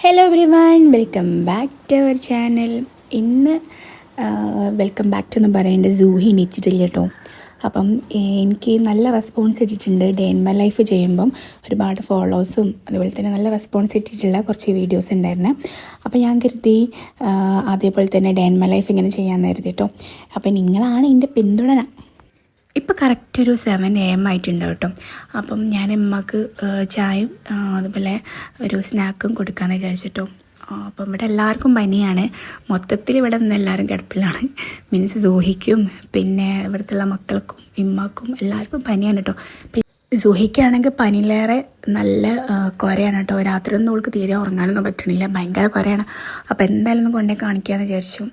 Hello everyone, welcome back to our channel. ഇന്ന് welcome back to എന്ന് പറയേണ്ടത് സൂഹി എണീച്ചിട്ടില്ല കേട്ടോ. അപ്പം എനിക്ക് നല്ല റെസ്പോൺസ് ഇട്ടിട്ടുണ്ട്. ഡേ ഇൻ മൈ ലൈഫ് ചെയ്യുമ്പം ഒരുപാട് ഫോളോവേഴ്സും അതുപോലെ തന്നെ നല്ല റെസ്പോൺസ് ഇട്ടിട്ടുള്ള കുറച്ച് വീഡിയോസ് ഉണ്ടായിരുന്നു. അപ്പോൾ ഞാൻ കരുതി അതേപോലെ തന്നെ ഡേ ഇൻ മൈ ലൈഫ് ഇങ്ങനെ ചെയ്യാമെന്ന് കരുതി കേട്ടോ. അപ്പോൾ നിങ്ങളാണ് എൻ്റെ പിന്തുണ. ഇപ്പോൾ കറക്റ്റ് ഒരു 7 AM ആയിട്ടുണ്ട് കേട്ടോ. അപ്പം ഞാൻ ഉമ്മക്ക് ചായയും അതുപോലെ ഒരു സ്നാക്കും കൊടുക്കാമെന്ന് വിചാരിച്ചിട്ടോ. അപ്പം ഇവിടെ എല്ലാവർക്കും പനിയാണ്. മൊത്തത്തിൽ ഇവിടെ നിന്ന് എല്ലാവരും കിടപ്പിലാണ്. മീൻസ് സൂഹിക്കും പിന്നെ ഇവിടുത്തെ മക്കൾക്കും ഇമ്മക്കും എല്ലാവർക്കും പനിയാണ് കേട്ടോ. സുഹിക്കാണെങ്കിൽ പനിയിലേറെ നല്ല കുരയാണ് കേട്ടോ. രാത്രി ഒന്നും അവൾക്ക് തീരെ ഉറങ്ങാനൊന്നും പറ്റണില്ല, ഭയങ്കര കുരയാണ്. അപ്പോൾ എന്തായാലും ഒന്ന് കൊണ്ടേ കാണിക്കാമെന്ന് വിചാരിച്ചു.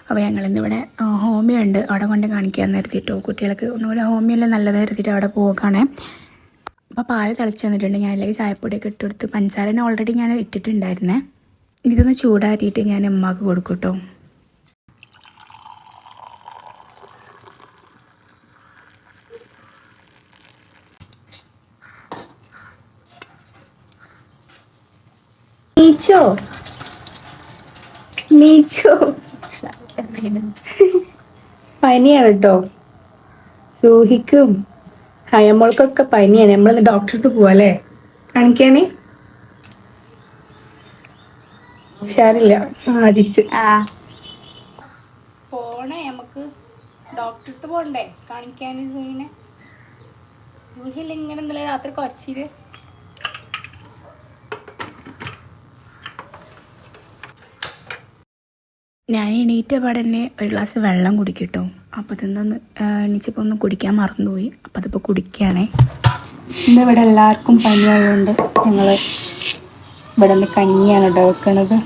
അപ്പോൾ ഞങ്ങളിന്നിവിടെ ഹോമിയോ ഉണ്ട്, അവിടെ കൊണ്ടേ കാണിക്കാമെന്ന് കരുതിയിട്ടോ. കുട്ടികൾക്ക് ഒന്നുകൂടെ ഹോമിയോയിൽ നല്ലത് കരുതിയിട്ട് അവിടെ പോകാണേ. അപ്പോൾ പാല് തിളച്ച് വന്നിട്ടുണ്ട്. ഞാൻ അതിലേക്ക് ചായപ്പൊടിയൊക്കെ ഇട്ടെടുത്ത് പഞ്ചസാരനെ ഓൾറെഡി ഞാൻ ഇട്ടിട്ടുണ്ടായിരുന്നേ. ഇതൊന്ന് ചൂടാറ്റിയിട്ട് ഞാൻ ഉമ്മാക്ക് കൊടുക്കും കേട്ടോ. നീച്ചോ പനിയാണ് കേട്ടോ. സൂഹിക്കും ഹയമോൾക്കൊക്കെ പനിയാണ്. നമ്മളിന്ന് ഡോക്ടർക്ക് പോവാല്ലേ കാണിക്കാന്. ഉഷാറില്ല പോണേ, നമുക്ക് ഡോക്ടർക്ക് പോണ്ടേ കാണിക്കാന്. സൂഹില്ല ഇങ്ങനെ ഇന്നലെ രാത്രി കുറച്ചിട്ട് ഞാൻ എണീറ്റ പാടെ തന്നെ ഒരു ഗ്ലാസ് വെള്ളം കുടിക്കട്ടോ. അപ്പോൾ ഇതൊന്ന് എണീച്ചപ്പോൾ ഒന്ന് കുടിക്കാൻ മറന്നുപോയി. അപ്പോൾ അതിപ്പോൾ കുടിക്കുകയാണേ. ഇന്ന് ഇവിടെ എല്ലാവർക്കും പനിയായതുകൊണ്ട് ഞങ്ങൾ ഇവിടെ നിന്ന് കഞ്ഞിയാണ് കേട്ടോ വെക്കണത്.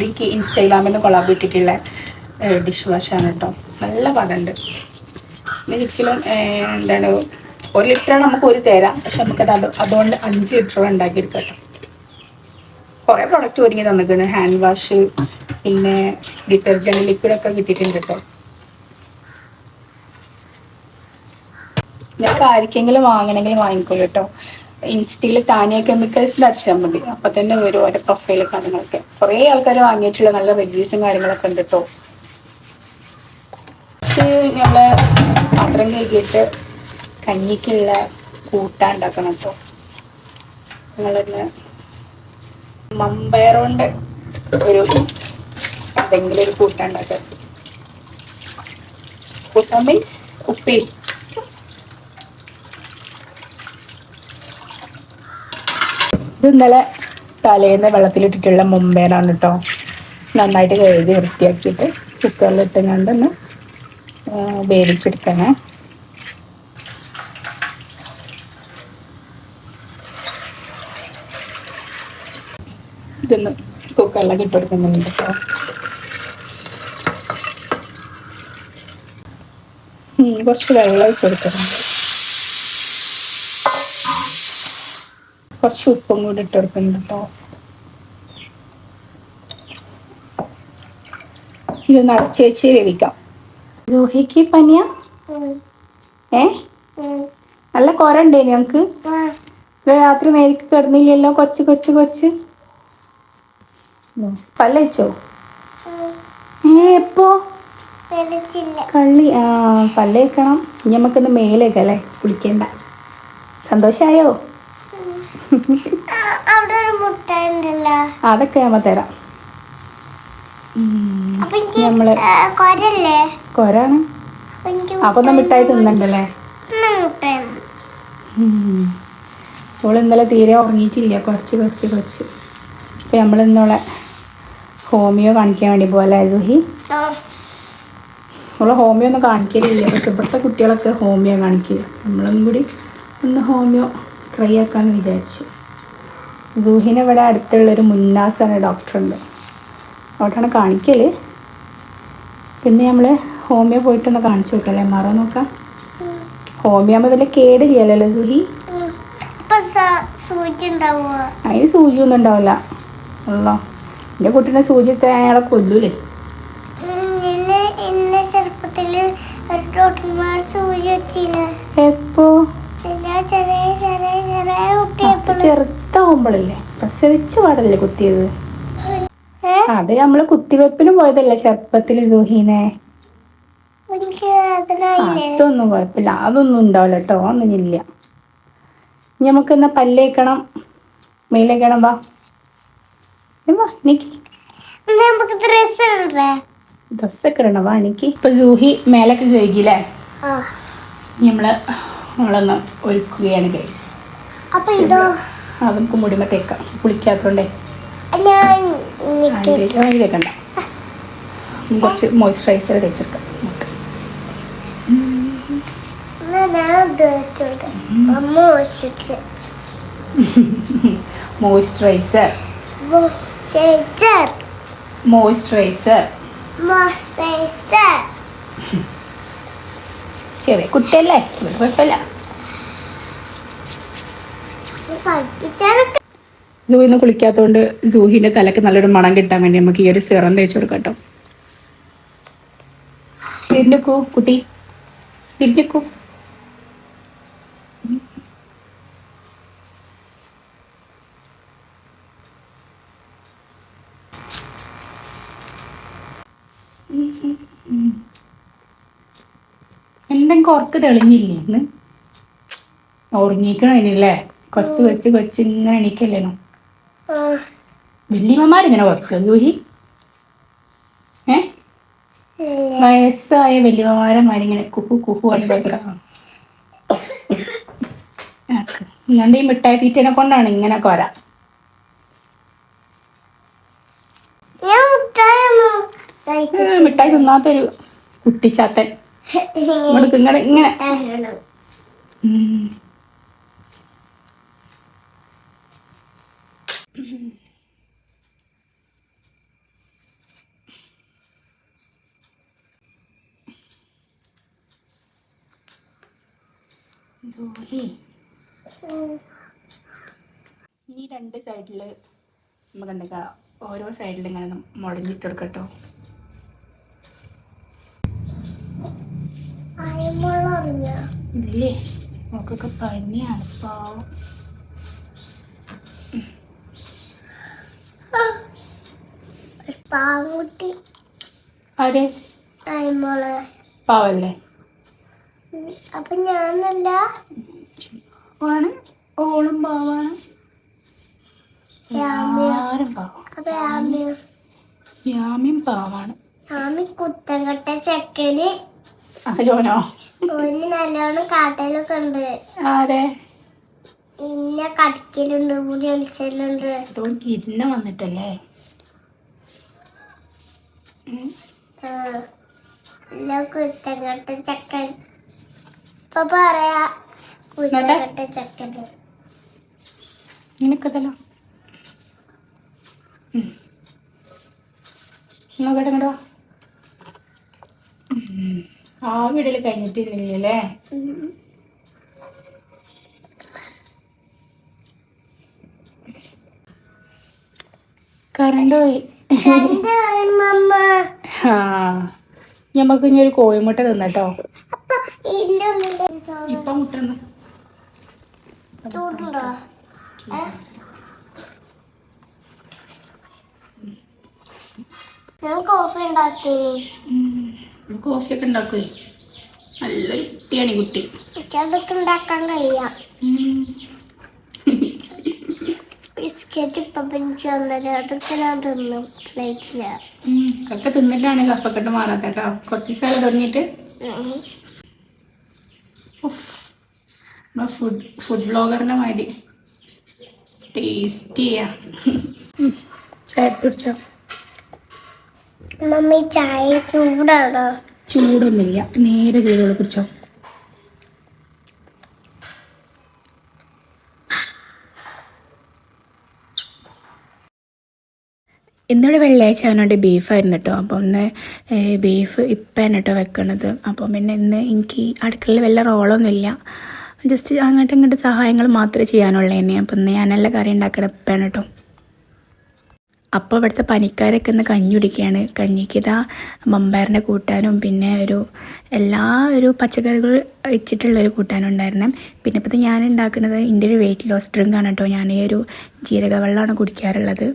ഇതിക്ക് ഇൻസ്റ്റാഗ്രാമിൽ നിന്ന് കൊളാബ് ഇട്ടിട്ടുള്ള ഡിഷ് വാഷാണ് കേട്ടോ. നല്ല പദമുണ്ട്. ഒരിക്കലും എന്താണ് 1 ലിറ്ററാണ് നമുക്ക് ഒരു തരാം, പക്ഷെ നമുക്കത് അതുകൊണ്ട് 5 ലിറ്ററോളം ഉണ്ടാക്കിയെടുക്കാം കേട്ടോ. കുറേ പ്രൊഡക്റ്റ് ഒരുങ്ങി തന്നിട്ടുണ്ട്. ഹാൻഡ് വാഷ് പിന്നെ ഡിറ്റർജൻറ്റ് ലിക്വിഡൊക്കെ കിട്ടിയിട്ടുണ്ട് കേട്ടോ. ഞങ്ങൾക്ക് ആർക്കെങ്കിലും വാങ്ങണമെങ്കിൽ വാങ്ങിക്കോളൂ കേട്ടോ. ഇൻസ്റ്റയിൽ താനിയ കെമിക്കൽസ് അടിച്ചാൽ മതി, അപ്പം തന്നെ വരും ഓരോ പ്രൊഫൈലും കാര്യങ്ങളൊക്കെ. കുറേ ആൾക്കാർ വാങ്ങിയിട്ടുള്ള നല്ല റിവ്യൂസും കാര്യങ്ങളൊക്കെ ഉണ്ട് കേട്ടോ. ഞങ്ങൾ പാത്രം കഴുകിയിട്ട് കഞ്ഞിക്കുള്ള കൂട്ടാൻ ഉണ്ടാക്കണം കേട്ടോ. ഞങ്ങളിന്ന് മമ്പയറുകൊണ്ട് ഒരു എന്തെങ്കിലും ഒരു കൂട്ടാൻ ഉണ്ടാക്കാം. കൂട്ടാൻ മീൻസ് ഉപ്പേരി. ഇത് ഇന്നലെ തലേന്ന് വെള്ളത്തിലിട്ടിട്ടുള്ള മുമ്പേനാണ് കേട്ടോ. നന്നായിട്ട് കഴുകി വൃത്തിയാക്കിയിട്ട് കുക്കറിലിട്ടുകൊണ്ടൊന്ന് വേവിച്ചെടുക്കണേ. ഇതൊന്ന് കുക്കറിലൊക്കെ ഇട്ട് കൊടുക്കുന്നുണ്ട് കേട്ടോ. കുറച്ച് വെള്ളം ഇട്ട് കൊടുക്കുന്നുണ്ട്. കുറച്ച് ഉപ്പും കൂടി ഇട്ട് കൊടുക്കുന്നുണ്ട് കേട്ടോ. ഇതൊന്ന് അടച്ച് വെച്ച് വേവിക്കാം. സൂഹിക്ക് പനിയാ? നല്ല കുര ഉണ്ടേനി ഞങ്ങൾക്ക്. രാത്രി നേരിക്ക് കിടന്നില്ലല്ലോ. കുറച്ച് പല്ലച്ചോ? എപ്പോ കള്ളി? പല്ലേക്കണം. ഇനി നമുക്കിന്ന് മേലേക്കല്ലേ കുളിക്കണ്ട. സന്തോഷായോ? അതൊക്കെ നമ്മ തരാം. നമ്മള് കൊരാണ്. അപ്പൊ മിഠായി തിന്നണ്ടല്ലേ? ഓള് ഇന്നലെ തീരെ ഉറങ്ങിയിട്ടില്ല. കുറച്ച് അപ്പൊ നമ്മളിന്നോളെ ഹോമിയോ കാണിക്കാൻ വേണ്ടി പോലെ സുഹി. നമ്മള് ഹോമിയോ ഒന്നും കാണിക്കലില്ല, പക്ഷെ ഇവിടുത്തെ കുട്ടികളൊക്കെ ഹോമിയോ കാണിക്കില്ല. നമ്മളൊന്നും കൂടി ഒന്ന് ഹോമിയോ ട്രൈ ആക്കാമെന്ന് വിചാരിച്ചു. സൂഹിനെ ഇവിടെ അടുത്തുള്ളൊരു മുന്നാസ് എന്ന ഡോക്ടറുണ്ട്, അവിടെയാണ് കാണിക്കൽ. പിന്നെ നമ്മൾ ഹോമിയോ പോയിട്ടൊന്ന് കാണിച്ചു നോക്കാം അല്ലേ, മാറാൻ നോക്കാം. ഹോമിയോ ആകുമ്പോൾ വലിയ കേടില്ലല്ലോ സുഹി. അതിന് സൂചിയൊന്നും ഉണ്ടാവില്ല. അല്ലോ എൻ്റെ കുട്ടീനെ സൂചി അയാളെ കൊല്ലൂലേ. എപ്പോ? ചെറുതാവുമ്പോഴല്ലേ, പ്രസവിച്ച് പാടല്ലേ കുത്തിയത്. അത് നമ്മള് കുത്തിവെപ്പിന് പോയതല്ലേ ചെറുപ്പത്തില് സുഹീനെ. അതൊന്നും കുഴപ്പമില്ല, അതൊന്നും ഉണ്ടാവില്ല കേട്ടോ, ഒന്നും ഇല്ല. നമുക്ക് എന്നാ പല്ലേക്കണം, മേലേക്കണം. വാ ഡ്രസ്സൊക്കെ ഇടണം. വാ എനിക്ക്. ഇപ്പൊ സൂഹി മേലൊക്കെ കഴുകിയില്ലേ? നമ്മളൊന്ന് ഒരുക്കുകയാണ് ഗൈസ്. അത് നമുക്ക് മുടിമ തേക്കാം, കുളിക്കാത്തോണ്ടേ. തേക്കണ്ട, കുറച്ച് മോയ്സ്ചറൈസർ തേച്ചെടുക്കാം. മോയ്സ്ചറൈസർ ചെറിയ കുട്ടിയല്ലേ, കുഴപ്പമില്ല. സൂഹിന്ന് കുളിക്കാത്തോണ്ട് സൂഹിന്റെ തലക്ക് നല്ലൊരു മണം കിട്ടാൻ വേണ്ടി നമുക്ക് ഈ ഒരു സിറം തേച്ച് കൊടുക്കാം കേട്ടോ. തിരിഞ്ഞിക്കൂ കുട്ടി, തിരിഞ്ഞിക്കൂ. എന്തെങ്കിലും ഉറക്ക് തെളിഞ്ഞില്ലേ ഇന്ന്? ഉറങ്ങിക്കണില്ലേ? കൊച്ച് ഇങ്ങനെ എണീക്കല്ലേനോ. വല്യമ്മമാരിങ്ങനെ ഉറക്കുക ജൂഹി? വയസ്സായ വല്യമ്മമാരന്മാരിങ്ങനെ കുഹു കുഹു അടിക്കാം. ഇങ്ങണ്ട് ഈ മിഠായി തീറ്റനെ കൊണ്ടാണ് ഇങ്ങനെ കൊര. മിഠായി തിന്നാത്തൊരു കുട്ടിച്ചാത്തൻ. ഇങ്ങനെ ഇങ്ങനെ ഈ രണ്ട് സൈഡില് നമുക്ക് എന്തൊക്കെ ഓരോ സൈഡിൽ ഇങ്ങനെ മുടങ്ങിട്ടെടുക്കട്ടോ. ഇല്ലേ, നമുക്കൊക്കെ പനിയാണ് പാവം. ആരെ പാവല്ലേ? അപ്പൊ ഞാനല്ല, ഓളും പാവാണ്, എല്ലാരും പാവാണ്. യാമിയും പാവാണ്. കുത്തങ്കട്ട ചെക്കന് ആരോനോ നല്ലോണം കാട്ടലൊക്കെ ഉണ്ട്. ആരെ? ഇന്ന കടിക്കലുണ്ട്, മുടി വലിച്ചലുണ്ട്. തോന്നിക്ക് ഇരുന്ന വന്നിട്ടല്ലേ. കുത്തങ്കട്ട ചെക്കൻ ഇപ്പൊ പറയാ, കുത്തങ്കട്ട ചെക്കന് നിനക്കതല്ലോ. നോക്കട്ടെ, ആ വീട്ടിൽ കഴിഞ്ഞിട്ടില്ലേ? കറണ്ട് പോയി. ഞമ്മക്ക് ഇനി ഒരു കോഴിമുട്ട തിന്നട്ടോ. ഇപ്പൊ മുട്ട കോഫിയൊക്കെ ഉണ്ടാക്കുവേ. നല്ലൊരു കുട്ടിയാണ് കുട്ടി. അതൊക്കെ ഉണ്ടാക്കാൻ കഴിയാം. ബിസ്ക്കറ്റ് അതൊക്കെ ഞാൻ തിന്നും. അതൊക്കെ തിന്നിട്ടാണ് കഫക്കെട്ട് മാറാത്ത കേട്ടോ. കുറച്ച് ദിവസം തുടങ്ങിയിട്ട് ഫുഡ് ബ്ലോഗറിന്റെ മാതിരി ടേസ്റ്റ് ചെയ്യാം. ചായ കുടിച്ചോ മമ്മി? ചായ ചൂടാണോ? ചൂടൊന്നുമില്ല, നേരെ ചൂടോടെ കുടിച്ചോ. ഇന്നിവിടെ വെള്ളിയാഴ്ച ആയതുകൊണ്ട് ബീഫായിരുന്നു കേട്ടോ. അപ്പോൾ ഒന്ന് ബീഫ് ഇപ്പം കേട്ടോ വെക്കണത്. അപ്പം പിന്നെ ഇന്ന് എനിക്ക് അടുക്കളയിൽ വല്ല റോളൊന്നുമില്ല, ജസ്റ്റ് അങ്ങോട്ടും ഇങ്ങോട്ട് സഹായങ്ങൾ മാത്രമേ ചെയ്യാനുള്ളൂ തന്നെ. അപ്പം ഇന്ന് ഞാനല്ല കറി ഉണ്ടാക്കണം ഇപ്പം കേട്ടോ. അപ്പോൾ ഇവിടുത്തെ പനിക്കാരൊക്കെ ഒന്ന് കഞ്ഞി കുടിക്കുകയാണ്. കഞ്ഞിക്ക് ഇതാ മമ്പയറിൻ്റെ കൂട്ടാനും പിന്നെ ഒരു പച്ചക്കറികൾ വെച്ചിട്ടുള്ളൊരു കൂട്ടാനും ഉണ്ടായിരുന്നു. പിന്നെ ഇപ്പോഴത്തെ ഞാൻ ഉണ്ടാക്കുന്നത് എൻ്റെ ഒരു വെയിറ്റ് ലോസ് ഡ്രിങ്കാണ് കേട്ടോ. ഞാൻ ഈ ഒരു ജീരക വെള്ളമാണ് കുടിക്കാറുള്ളത്.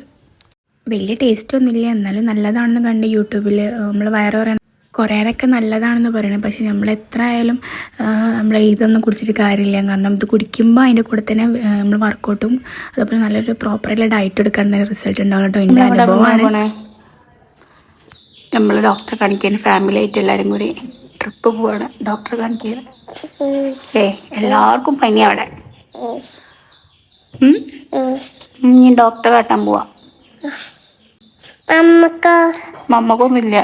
വലിയ ടേസ്റ്റൊന്നുമില്ല, എന്നാലും നല്ലതാണെന്ന് കണ്ട് യൂട്യൂബിൽ നമ്മൾ വയറ് കുറയാനൊക്കെ നല്ലതാണെന്ന് പറയുന്നത്. പക്ഷേ നമ്മൾ എത്ര ആയാലും നമ്മൾ ഇതൊന്നും കുടിച്ചിട്ട് കാര്യമില്ല. കാരണം ഇത് കുടിക്കുമ്പോൾ അതിൻ്റെ കൂടെ തന്നെ നമ്മൾ വർക്കൗട്ടും അതുപോലെ നല്ലൊരു പ്രോപ്പറായിട്ടുള്ള ഡയറ്റ് എടുക്കാൻ റിസൾട്ട് ഉണ്ടാവും കേട്ടോ. എൻ്റെ അനുഭവമാണ്. നമ്മൾ ഡോക്ടറെ കാണിക്കാൻ ഫാമിലി ആയിട്ട് എല്ലാവരും കൂടി ട്രിപ്പ് പോവാണ് ഡോക്ടറെ കാണിക്കാൻ. എല്ലാവർക്കും പനി അവിടെ. ഇനി ഡോക്ടറെ കാട്ടാൻ പോവാ. മമ്മക്കൊന്നുമില്ല,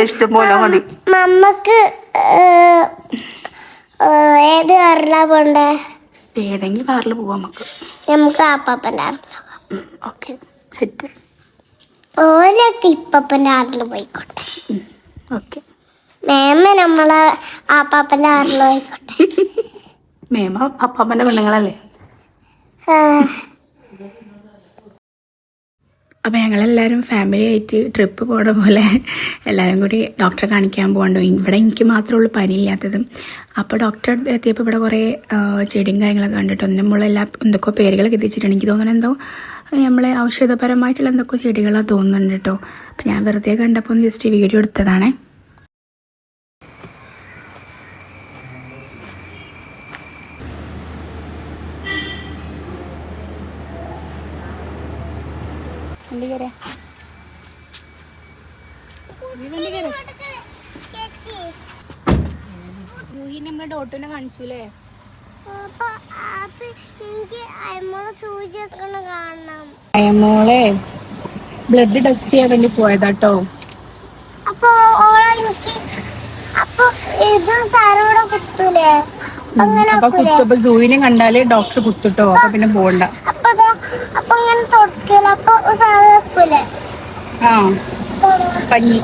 ഇഷ്ടം പോലെ മതി. മമ്മക്ക് ഏത് കാറിലാ പോണ്ടേ? ഏതെങ്കിലും കാറിൽ പോവാം നമുക്ക് ആപ്പാപ്പൻ്റെ കാറിൽ. Okay set. ഓലൊക്കെ ഇപ്പപ്പൻ്റെ കാറിൽ പോയിക്കോട്ടെ. ഓക്കെ മേമ നമ്മളെ ആപ്പാപ്പൻ്റെ കാറിൽ പോയിക്കോട്ടെ. മേമ അപ്പാപ്പൻ്റെ പെണ്ണുങ്ങളല്ലേ. അപ്പോൾ ഞങ്ങളെല്ലാവരും ഫാമിലി ആയിട്ട് ട്രിപ്പ് പോകണ പോലെ എല്ലാവരും കൂടി ഡോക്ടറെ കാണിക്കാൻ പോകണ്ടോ. ഇവിടെ എനിക്ക് മാത്രമേ ഉള്ളൂ പനിയില്ലാത്തത്. അപ്പോൾ ഡോക്ടർ എത്തിയപ്പോൾ ഇവിടെ കുറേ ചെടിയും കാര്യങ്ങളൊക്കെ കണ്ടിട്ടോ. നമ്മളെല്ലാം എന്തൊക്കെയോ പേരുകളൊക്കെ എത്തിച്ചിട്ടുണ്ട്. എനിക്ക് തോന്നുന്നത് എന്തോ നമ്മളെ ഔഷധപരമായിട്ടുള്ള എന്തൊക്കെ ചെടികളാണ് തോന്നുന്നുണ്ട് കേട്ടോ. അപ്പോൾ ഞാൻ വെറുതെ കണ്ടപ്പോൾ ഒന്ന് ജസ്റ്റ് വീഡിയോ എടുത്തതാണേ. നമ്മളെ ഡോട്ടിനെ കാണിച്ചൂലേ. മോളെ ബ്ലഡ് ടെസ്റ്റ് ചെയ്യാൻ വേണ്ടി പോയതാട്ടോ. അപ്പൊ കുത്തുമ്പോ സൂവിനെ കണ്ടാല് ഡോക്ടർ കുത്തുട്ടോ. അപ്പൊ പിന്നെ പോണ്ട. ആ പഞ്ഞി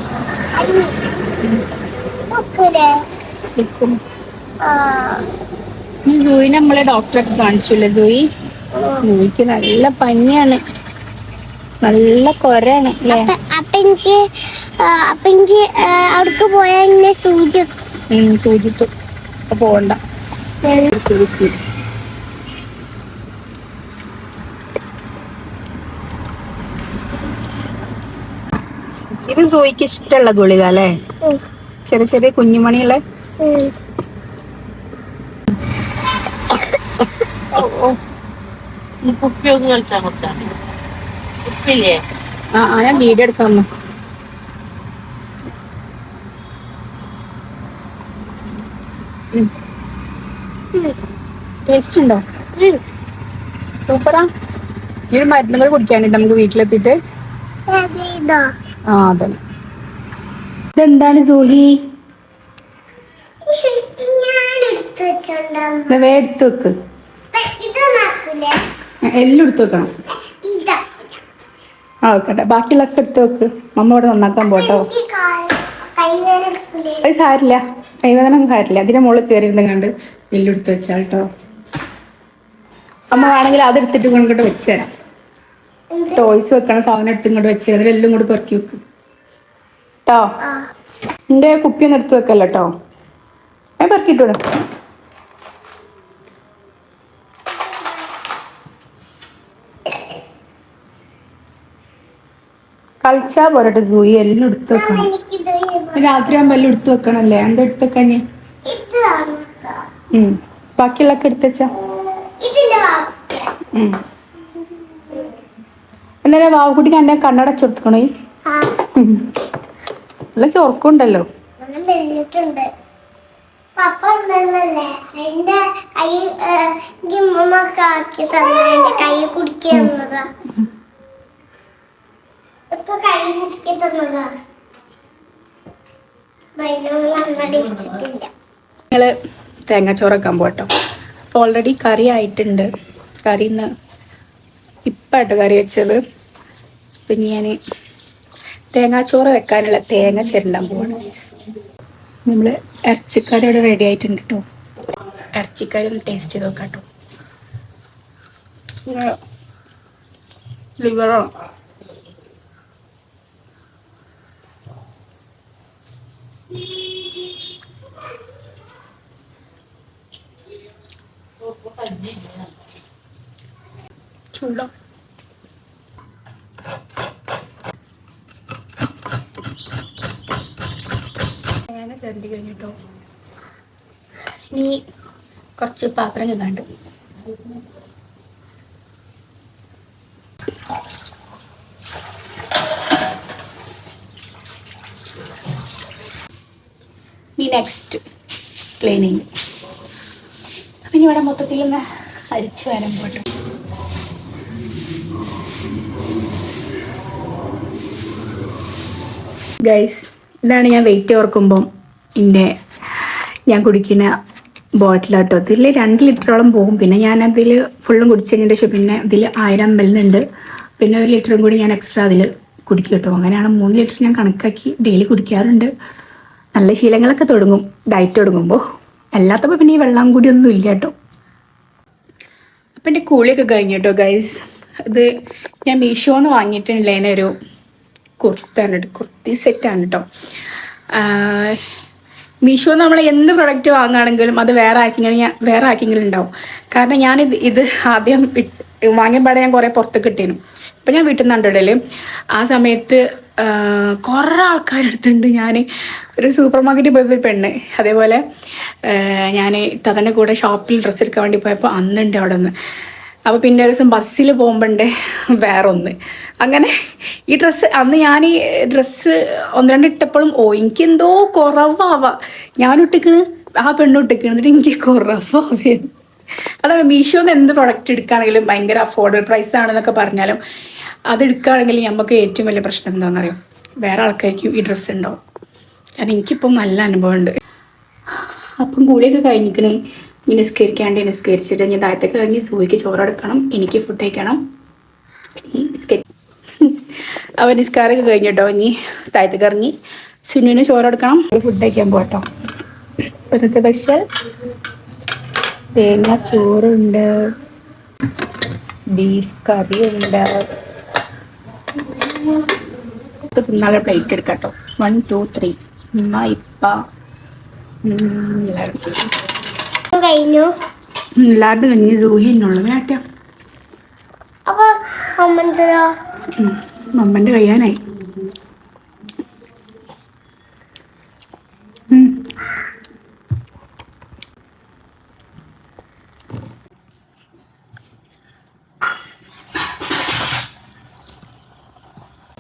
ഈ സൂയിനെ നമ്മളെ ഡോക്ടറൊക്കെ കാണിച്ചില്ലേ. സൂയിക്ക് നല്ല പനിയാണ്, നല്ല കൊരയാണ് അല്ലേ. അപ്പൊ എനിക്ക് അവിടേക്ക് പോയാൽ സൂചിട്ടു. പോണ്ട. ഇത് സൂയിക്ക് ഇഷ്ടമുള്ള ഗുളിക അല്ലേ, ചെറിയ ചെറിയ കുഞ്ഞുമണിയുള്ള. ഞാൻ വീഡിയോ എടുക്കാൻ വന്നു. ടേസ്റ്റ് ഉണ്ടോ? സൂപ്പറാ. ഈ ഒരു മരുന്നുകൾ കുടിക്കാനുണ്ട് നമുക്ക് വീട്ടിലെത്തിയിട്ട്. ആ അതെ. ഇതെന്താണ് സൂഹി? എടുത്തു വെക്ക്. എല്ലാം എടുത്തു വെക്കണം. ആ വെക്കട്ടെ. ബാക്കിയുള്ളൊക്കെ എടുത്തു വെക്ക്. മമ്മ ഇവിടെ നന്നാക്കാൻ പോട്ടോ. അത് സാരില്ല, കൈവേദന ഒന്നും സാരില്ല. അതിന്റെ മുകളിൽ കയറിയിരുന്ന കണ്ട് എല്ലാം എടുത്ത് വെച്ചാൽ കേട്ടോ. അമ്മ വേണമെങ്കിൽ അതെടുത്തിട്ട് ഇങ്ങോട്ട് വെച്ച് തരാം. ടോയ്സ് വെക്കണ സാധനം എടുത്ത് ഇങ്ങോട്ട് വെച്ച് അതിലെല്ലാം ഇങ്ങോട്ട് പെറുക്കി വെക്ക് കേട്ടോ. എന്റെ കുപ്പിയൊന്നും എടുത്ത് വെക്കല്ലോ കേട്ടോ. ഞാൻ പെറുക്കിട്ടൂടെ. കളിച്ചാ പോരട്ടെ സൂയി. എല്ലാം എടുത്തു വെക്കണം. രാത്രി ആകുമ്പോ എല്ലാം എടുത്തു വെക്കണല്ലേ. എന്താ എടുത്തു വെക്കാഞ്ഞ്? ബാക്കിയുള്ളൊക്കെ എടുത്തു വെച്ചാ. എന്നാലും വാവുകുട്ടിക്ക് എന്റെ കണ്ണടച്ചു കൊടുക്കണേ. നല്ല ചൊർക്കുണ്ടല്ലോ. ഞങ്ങള് തേങ്ങാച്ചോറക്കാൻ പോട്ടോ. അപ്പോൾ ഓൾറെഡി കറി ആയിട്ടുണ്ട്. കറി ഇന്ന് ഇപ്പായിട്ട് കറി വെച്ചത്. അപ്പം ഞാൻ തേങ്ങാച്ചോറ് വെക്കാനുള്ള തേങ്ങ ചിരണ്ടാൻ പോവാണ് ഗൈസ്. നമ്മൾ ഇറച്ചിക്കറി ഇവിടെ റെഡി ആയിട്ടുണ്ട് കേട്ടോ. ഇറച്ചിക്കറി ഒന്ന് ടേസ്റ്റ് ചെയ്ത് നോക്കാം കേട്ടോ. ലിവറോ ചൂടോ തേങ്ങ ചിരണ്ടി കഴിഞ്ഞിട്ടോ. ഇനി കുറച്ച് പാത്രം കണ്ടാണ്ട് ഈ നെക്സ്റ്റ് ക്ലീനിങ്. അപ്പം ഇനി ഇവിടെ മൊത്തത്തിലൊന്ന് അടിച്ചു വരാൻ പോട്ടു. ഗൈസ്, ഇതാണ് ഞാൻ വെയിറ്റ് ഓർക്കുമ്പം ഞാൻ കുടിക്കുന്ന ബോട്ടിലാട്ടോ. ഇതിൽ 2 ലിറ്ററോളം പോകും. പിന്നെ ഞാനതിൽ ഫുള്ളും കുടിച്ചതിൻ്റെ ശേഷം പിന്നെ ഇതിൽ 1000 ml ഉണ്ട്. പിന്നെ 1 ലിറ്ററും കൂടി ഞാൻ എക്സ്ട്രാ അതിൽ കുടിക്കും കേട്ടോ. അങ്ങനെയാണ് 3 ലിറ്റർ ഞാൻ കണക്കാക്കി ഡെയിലി കുടിക്കാറുണ്ട്. നല്ല ശീലങ്ങളൊക്കെ തുടങ്ങും ഡയറ്റ് തുടങ്ങുമ്പോൾ. അല്ലാത്തപ്പോൾ പിന്നെ ഈ വെള്ളം കൂടി ഒന്നും ഇല്ല കേട്ടോ. അപ്പം എൻ്റെ കൂളിയൊക്കെ കഴിഞ്ഞു കേട്ടോ ഗൈസ്. ഇത് ഞാൻ മീഷോന്ന് വാങ്ങിയിട്ടുള്ളതിനൊരു കുർത്തി സെറ്റാണ് കേട്ടോ. മീഷോ നമ്മൾ എന്ത് പ്രൊഡക്റ്റ് വാങ്ങുകയാണെങ്കിലും അത് വേറെ ആർക്കെങ്കിലും ഉണ്ടാവും. കാരണം ഇത് ആദ്യം വാങ്ങിയപാടെ ഞാൻ കുറേ പുറത്തേക്ക് ഇട്ടേനു. ഇപ്പം ഞാൻ വീട്ടിൽ നിന്ന് കണ്ടിടല്. ആ സമയത്ത് കുറേ ആൾക്കാരെടുത്തുണ്ട്. ഞാൻ ഒരു സൂപ്പർ മാർക്കറ്റിൽ പോയപ്പോൾ ഒരു പെണ്ണ് അതേപോലെ ഞാൻ തതൻ്റെ കൂടെ ഷോപ്പിൽ ഡ്രസ്സ് എടുക്കാൻ വേണ്ടി പോയപ്പോൾ അന്നുണ്ട് അവിടെ നിന്ന്. അപ്പോൾ പിന്നെ ഒരു ദിവസം ബസ്സിൽ പോകുമ്പോണ്ട് വേറൊന്ന്. അങ്ങനെ ഈ ഡ്രസ്സ് അന്ന് ഞാൻ ഈ ഡ്രസ്സ് 1-2 ഇട്ടപ്പോഴും എനിക്കെന്തോ കുറവാവാം. ഞാനിട്ടിക്കണ് ആ പെണ്ണിട്ടിക്കണ് എന്നിട്ട് എനിക്ക് കുറവാവേ. അതാണ് മീഷോന്ന് എന്ത് പ്രൊഡക്റ്റ് എടുക്കുകയാണെങ്കിലും ഭയങ്കര അഫോർഡബിൾ പ്രൈസ് ആണെന്നൊക്കെ പറഞ്ഞാലും അത് എടുക്കുകയാണെങ്കിൽ നമുക്ക് ഏറ്റവും വലിയ പ്രശ്നം എന്താണെന്നറിയോ, വേറെ ആൾക്കാർക്കും ഈ ഡ്രസ്സ് ഉണ്ടാവും. കാരണം എനിക്കിപ്പം നല്ല അനുഭവമുണ്ട്. അപ്പം കൂടിയൊക്കെ കഴിഞ്ഞിക്കണേ. ഇനി നിസ്കരിച്ചിട്ട് ഞാൻ താഴത്തേക്ക് കഴിഞ്ഞ് സൂഹിക്ക് ചോറെടുക്കണം, എനിക്ക് ഫുഡ് കഴിക്കണം. അവൻ നിസ്കാരമൊക്കെ കഴിഞ്ഞിട്ടോ. ഇനി താഴത്തേക്ക് ഇറങ്ങി സുനുവിന് ചോറെടുക്കണം, ഫുഡ് കഴിക്കാൻ പോട്ടോ. ഇതൊക്കെ സ്പെഷ്യൽ തേങ്ങ ചോറുണ്ട്, ബീഫ് കറിയുണ്ട്. തിന്നാളെ പ്ലേറ്റ് എടുക്കാട്ടോ. 1 2 3 ഉമ്മ ഇപ്പ കഴിഞ്ഞു. എല്ലാവരും കഴിഞ്ഞ് സൂഹിന്നുള്ളു വേട്ട. അപ്പൊ അമ്മൻ്റെ കഴിയാനായി.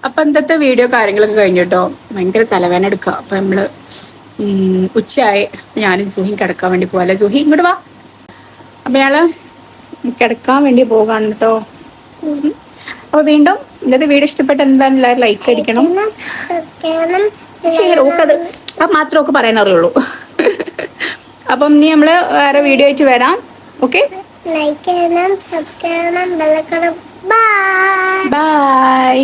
അപ്പം ഇന്നത്തെ വീഡിയോ കാര്യങ്ങളൊക്കെ കഴിഞ്ഞു കേട്ടോ. ഭയങ്കര തലവേദന എടുക്കുക. അപ്പം നമ്മൾ ഉച്ചയായി. ഞാനും സൂഹിയും കിടക്കാൻ വേണ്ടി പോകാല്ലേ. സൂഹി ഇങ്ങോട്ട് വാ. അപ്പം ഞങ്ങൾ കിടക്കാൻ വേണ്ടി പോകാണ് കേട്ടോ. അപ്പോൾ വീണ്ടും ഇന്നത്തെ വീഡിയോ ഇഷ്ടപ്പെട്ട എന്തായാലും എല്ലാവരും ലൈക്ക് അടിക്കണം, ഷെയർ അത് മാത്രമേ ഒക്കെ പറയാൻ അറിയുള്ളൂ. അപ്പം ഇനി നമ്മൾ വേറെ വീഡിയോ ആയിട്ട് വരാം. ഓക്കെ, ലൈക്ക് ചെയ്യണം, സബ്സ്ക്രൈബ് ചെയ്യണം, ബെൽ ഐക്കൺ. Bye bye.